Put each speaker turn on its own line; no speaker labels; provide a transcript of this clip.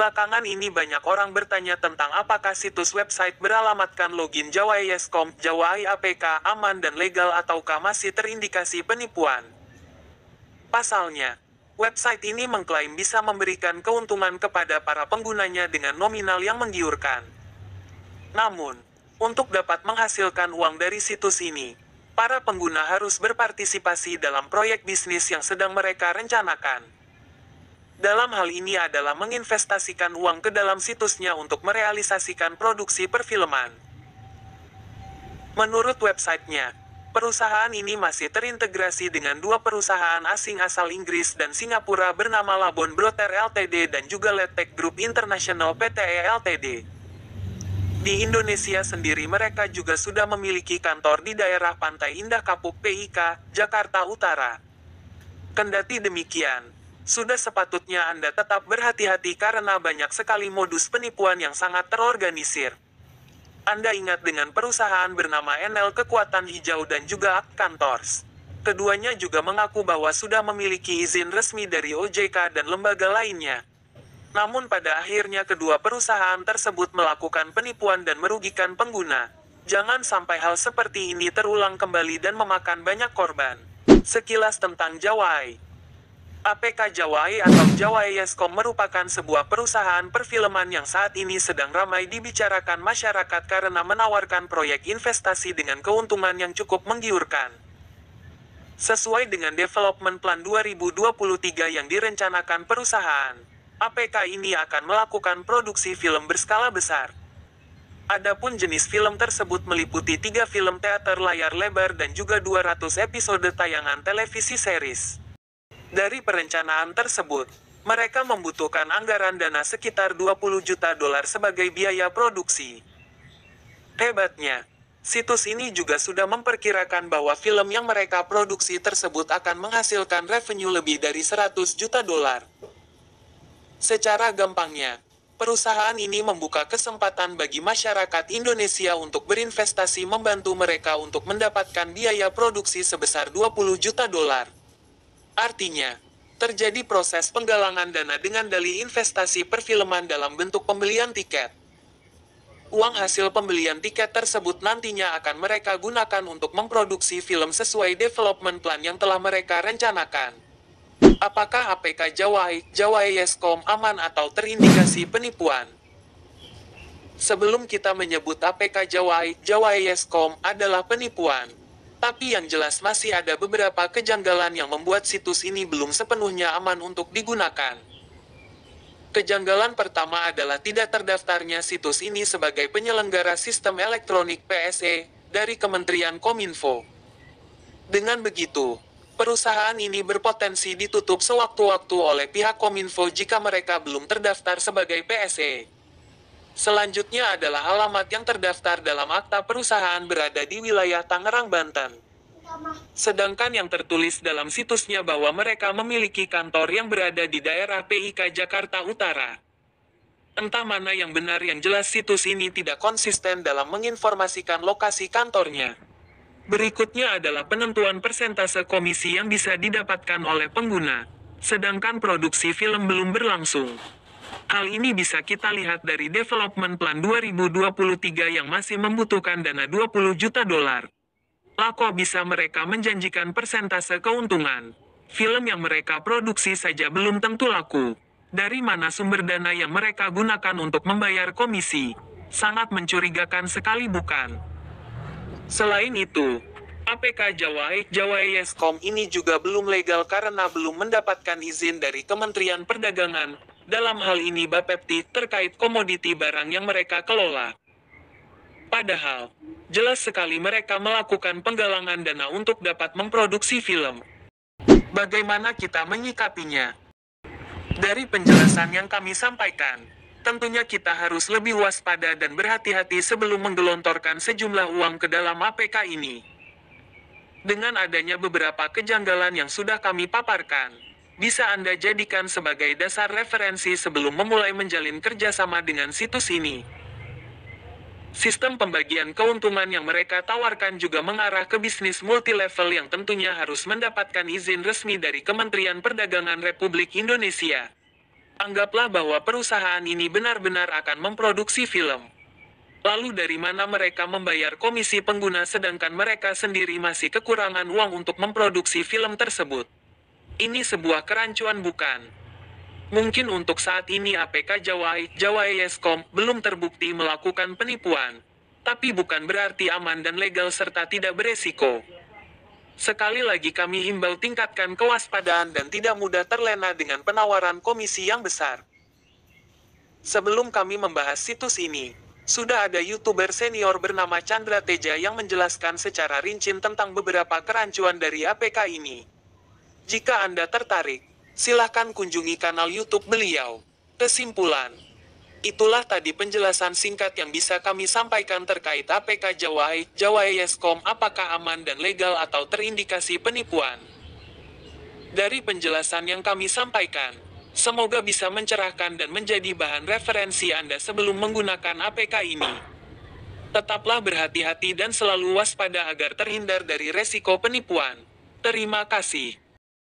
Belakangan ini banyak orang bertanya tentang apakah situs website beralamatkan login jawai.com, Jawai APK aman dan legal ataukah masih terindikasi penipuan. Pasalnya, website ini mengklaim bisa memberikan keuntungan kepada para penggunanya dengan nominal yang menggiurkan. Namun, untuk dapat menghasilkan uang dari situs ini, para pengguna harus berpartisipasi dalam proyek bisnis yang sedang mereka rencanakan. Dalam hal ini adalah menginvestasikan uang ke dalam situsnya untuk merealisasikan produksi perfilman. Menurut websitenya, perusahaan ini masih terintegrasi dengan dua perusahaan asing asal Inggris dan Singapura bernama Labon Broter Ltd dan juga Letek Group International Pte Ltd. Di Indonesia sendiri mereka juga sudah memiliki kantor di daerah Pantai Indah Kapuk PIK, Jakarta Utara. Kendati demikian, sudah sepatutnya Anda tetap berhati-hati karena banyak sekali modus penipuan yang sangat terorganisir. Anda ingat dengan perusahaan bernama NL Kekuatan Hijau dan juga Kantors. Keduanya juga mengaku bahwa sudah memiliki izin resmi dari OJK dan lembaga lainnya. Namun pada akhirnya kedua perusahaan tersebut melakukan penipuan dan merugikan pengguna. Jangan sampai hal seperti ini terulang kembali dan memakan banyak korban. Sekilas tentang Jawai. APK Jawai atau Jawai.com merupakan sebuah perusahaan perfilman yang saat ini sedang ramai dibicarakan masyarakat karena menawarkan proyek investasi dengan keuntungan yang cukup menggiurkan. Sesuai dengan Development Plan 2023 yang direncanakan perusahaan, APK ini akan melakukan produksi film berskala besar. Adapun jenis film tersebut meliputi 3 film teater layar lebar dan juga 200 episode tayangan televisi series. Dari perencanaan tersebut, mereka membutuhkan anggaran dana sekitar 20 juta dolar sebagai biaya produksi. Hebatnya, situs ini juga sudah memperkirakan bahwa film yang mereka produksi tersebut akan menghasilkan revenue lebih dari 100 juta dolar. Secara gampangnya, perusahaan ini membuka kesempatan bagi masyarakat Indonesia untuk berinvestasi membantu mereka untuk mendapatkan biaya produksi sebesar 20 juta dolar. Artinya, terjadi proses penggalangan dana dengan dalih investasi perfilman dalam bentuk pembelian tiket. Uang hasil pembelian tiket tersebut nantinya akan mereka gunakan untuk memproduksi film sesuai development plan yang telah mereka rencanakan. Apakah APK Jawai.com aman atau terindikasi penipuan? Sebelum kita menyebut APK Jawai.com adalah penipuan, tapi yang jelas masih ada beberapa kejanggalan yang membuat situs ini belum sepenuhnya aman untuk digunakan. Kejanggalan pertama adalah tidak terdaftarnya situs ini sebagai penyelenggara sistem elektronik PSE dari Kementerian Kominfo. Dengan begitu, perusahaan ini berpotensi ditutup sewaktu-waktu oleh pihak Kominfo jika mereka belum terdaftar sebagai PSE. Selanjutnya adalah alamat yang terdaftar dalam akta perusahaan berada di wilayah Tangerang, Banten. Sedangkan yang tertulis dalam situsnya bahwa mereka memiliki kantor yang berada di daerah PIK Jakarta Utara. Entah mana yang benar, yang jelas situs ini tidak konsisten dalam menginformasikan lokasi kantornya. Berikutnya adalah penentuan persentase komisi yang bisa didapatkan oleh pengguna, sedangkan produksi film belum berlangsung. Hal ini bisa kita lihat dari Development Plan 2023 yang masih membutuhkan dana 20 juta dolar. Lah kok bisa mereka menjanjikan persentase keuntungan? Film yang mereka produksi saja belum tentu laku. Dari mana sumber dana yang mereka gunakan untuk membayar komisi? Sangat mencurigakan sekali, bukan? Selain itu, APK Jawai.com ini juga belum legal karena belum mendapatkan izin dari Kementerian Perdagangan, dalam hal ini Bapepti, terkait komoditi barang yang mereka kelola. Padahal, jelas sekali mereka melakukan penggalangan dana untuk dapat memproduksi film. Bagaimana kita menyikapinya? Dari penjelasan yang kami sampaikan, tentunya kita harus lebih waspada dan berhati-hati sebelum menggelontorkan sejumlah uang ke dalam APK ini. Dengan adanya beberapa kejanggalan yang sudah kami paparkan, bisa Anda jadikan sebagai dasar referensi sebelum memulai menjalin kerjasama dengan situs ini. Sistem pembagian keuntungan yang mereka tawarkan juga mengarah ke bisnis multilevel yang tentunya harus mendapatkan izin resmi dari Kementerian Perdagangan Republik Indonesia. Anggaplah bahwa perusahaan ini benar-benar akan memproduksi film. Lalu dari mana mereka membayar komisi pengguna sedangkan mereka sendiri masih kekurangan uang untuk memproduksi film tersebut? Ini sebuah kerancuan bukan? Mungkin untuk saat ini APK Jawa Eskom belum terbukti melakukan penipuan. Tapi bukan berarti aman dan legal serta tidak beresiko. Sekali lagi kami himbau tingkatkan kewaspadaan dan tidak mudah terlena dengan penawaran komisi yang besar. Sebelum kami membahas situs ini, sudah ada YouTuber senior bernama Chandra Teja yang menjelaskan secara rinci tentang beberapa kerancuan dari APK ini. Jika Anda tertarik, silahkan kunjungi kanal YouTube beliau. Kesimpulan, itulah tadi penjelasan singkat yang bisa kami sampaikan terkait APK Jawa Eskom apakah aman dan legal atau terindikasi penipuan. Dari penjelasan yang kami sampaikan, semoga bisa mencerahkan dan menjadi bahan referensi Anda sebelum menggunakan APK ini. Tetaplah berhati-hati dan selalu waspada agar terhindar dari resiko penipuan. Terima kasih.